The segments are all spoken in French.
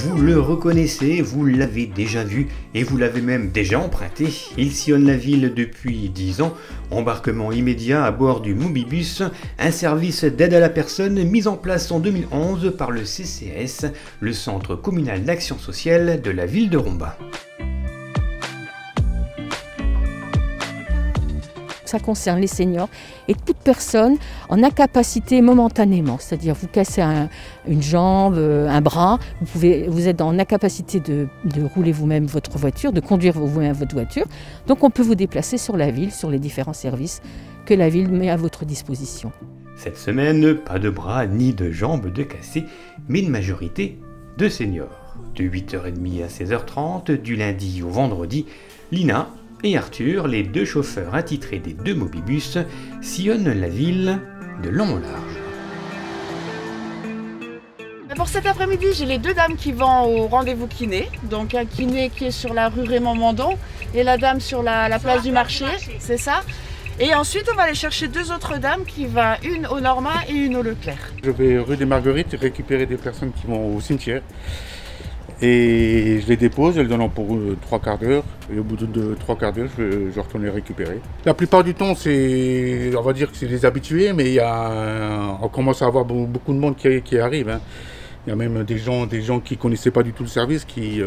Vous le reconnaissez, vous l'avez déjà vu et vous l'avez même déjà emprunté. Il sillonne la ville depuis 10 ans. Embarquement immédiat à bord du Mobibus, un service d'aide à la personne mis en place en 2011 par le CCAS, le Centre communal d'action sociale de la ville de Romba. Ça concerne les seniors et toute personne en incapacité momentanément, c'est-à-dire vous cassez une jambe, un bras, vous êtes en incapacité de rouler vous-même votre voiture, de conduire vous-même votre voiture. Donc on peut vous déplacer sur la ville, sur les différents services que la ville met à votre disposition. Cette semaine, pas de bras ni de jambes de cassés, mais une majorité de seniors. De 8h30 à 16h30, du lundi au vendredi, Lina et Arthur, les deux chauffeurs attitrés des deux Mobibus, sillonnent la ville de long en large. Pour cet après-midi, j'ai les deux dames qui vont au rendez-vous kiné. Donc un kiné qui est sur la rue Raymond-Mandon et la dame sur la place du marché, c'est ça. Et ensuite, on va aller chercher deux autres dames qui vont, une au Normand et une au Leclerc. Je vais rue des Marguerites récupérer des personnes qui vont au cimetière. Et je les dépose, elles donnent pour 3 quarts d'heure. Et au bout de 3 quarts d'heure, je retourne les récupérer. La plupart du temps, on va dire que c'est des habitués, mais on commence à avoir beaucoup de monde qui arrive. Hein. Il y a même des gens qui ne connaissaient pas du tout le service, qui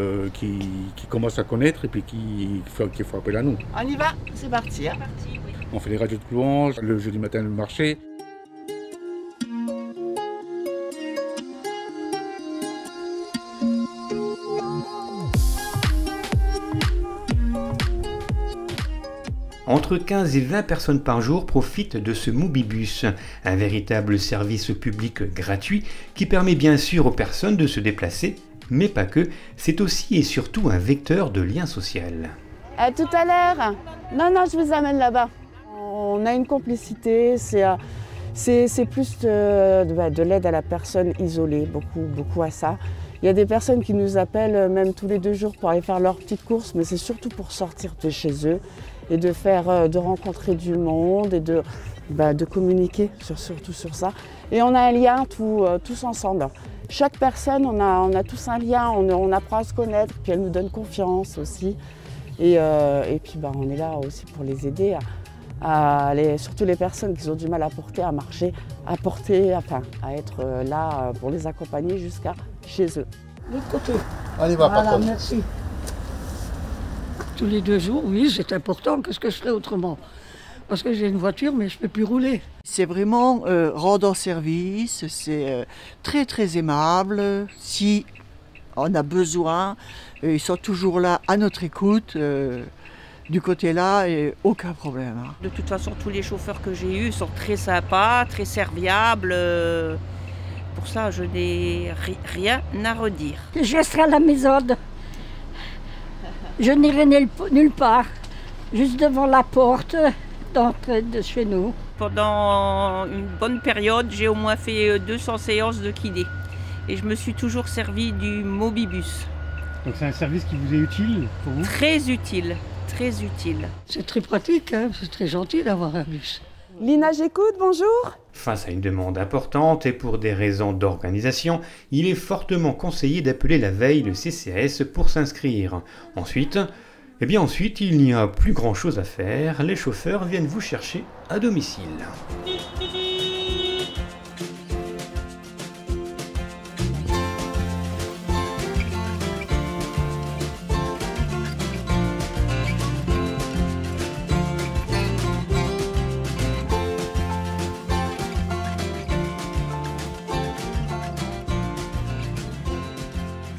commencent à connaître et puis qui font appel à nous. On y va, c'est parti. Hein. On fait les radios de louange, le jeudi matin le marché. Entre 15 et 20 personnes par jour profitent de ce Mobibus, un véritable service public gratuit qui permet bien sûr aux personnes de se déplacer, mais pas que, c'est aussi et surtout un vecteur de lien social. À tout à l'heure. Non, je vous amène là-bas. On a une complicité, c'est plus de l'aide à la personne isolée, beaucoup à ça. Il y a des personnes qui nous appellent même tous les 2 jours pour aller faire leurs petites courses, mais c'est surtout pour sortir de chez eux et de rencontrer du monde et de communiquer surtout sur ça. Et on a un lien tous ensemble. Chaque personne, on a tous un lien, on apprend à se connaître, puis elle nous donne confiance aussi. Et puis on est là aussi pour les aider, surtout les personnes qui ont du mal à porter, à marcher, à être là pour les accompagner jusqu'à chez eux. De l'autre côté. Allez, va, voilà, pardon. merci. Tous les 2 jours, oui, c'est important. Qu'est-ce que je ferais autrement? Parce que j'ai une voiture, mais je ne peux plus rouler. C'est vraiment rendre service, c'est très très aimable. Si on a besoin, ils sont toujours là à notre écoute. Du côté-là, et aucun problème. Hein. De toute façon, tous les chauffeurs que j'ai eus sont très sympas, très serviables. Pour ça, je n'ai rien à redire. Je serai à la maison. Je n'irai nulle part. Juste devant la porte d'entrée de chez nous. Pendant une bonne période, j'ai au moins fait 200 séances de kiné. Et je me suis toujours servi du Mobibus. Donc c'est un service qui vous est utile pour vous? Très utile. Très utile. C'est très pratique, hein, c'est très gentil d'avoir un bus. Lina, j'écoute, bonjour. Face à une demande importante et pour des raisons d'organisation, il est fortement conseillé d'appeler la veille le CCAS pour s'inscrire. Ensuite, il n'y a plus grand chose à faire, les chauffeurs viennent vous chercher à domicile.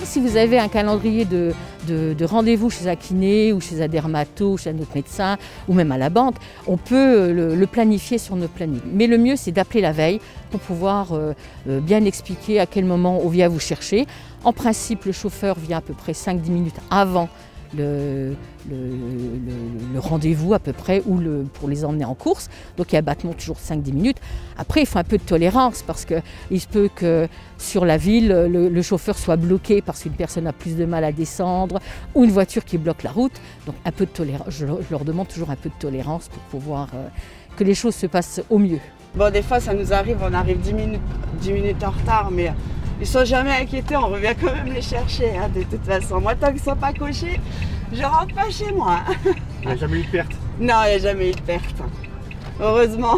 Si vous avez un calendrier de rendez-vous chez un kiné ou chez un dermato, chez un autre médecin ou même à la banque, on peut le planifier sur notre planning. Mais le mieux, c'est d'appeler la veille pour pouvoir bien expliquer à quel moment on vient vous chercher. En principe, le chauffeur vient à peu près 5-10 minutes avant le rendez-vous à peu près ou pour les emmener en course. Donc il y a un battement toujours 5-10 minutes. Après, il faut un peu de tolérance parce qu'il se peut que sur la ville, le chauffeur soit bloqué parce qu'une personne a plus de mal à descendre ou une voiture qui bloque la route. Donc un peu de tolérance. Je leur demande toujours un peu de tolérance pour pouvoir que les choses se passent au mieux. Bon, des fois, ça nous arrive, on arrive 10 minutes en retard, mais Ils sont jamais inquiétés, on revient quand même les chercher, hein, de toute façon. Moi, tant qu'ils ne sont pas cochés, je rentre pas chez moi. Il n'y a jamais eu de perte? Non, il n'y a jamais eu de perte. Heureusement.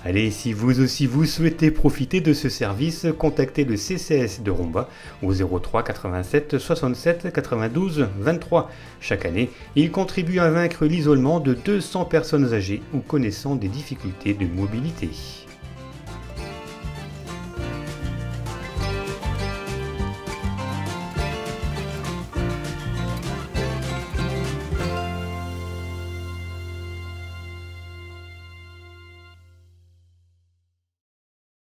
Allez, si vous aussi vous souhaitez profiter de ce service, contactez le CCAS de Romba au 03 87 67 92 23. Chaque année, il contribue à vaincre l'isolement de 200 personnes âgées ou connaissant des difficultés de mobilité.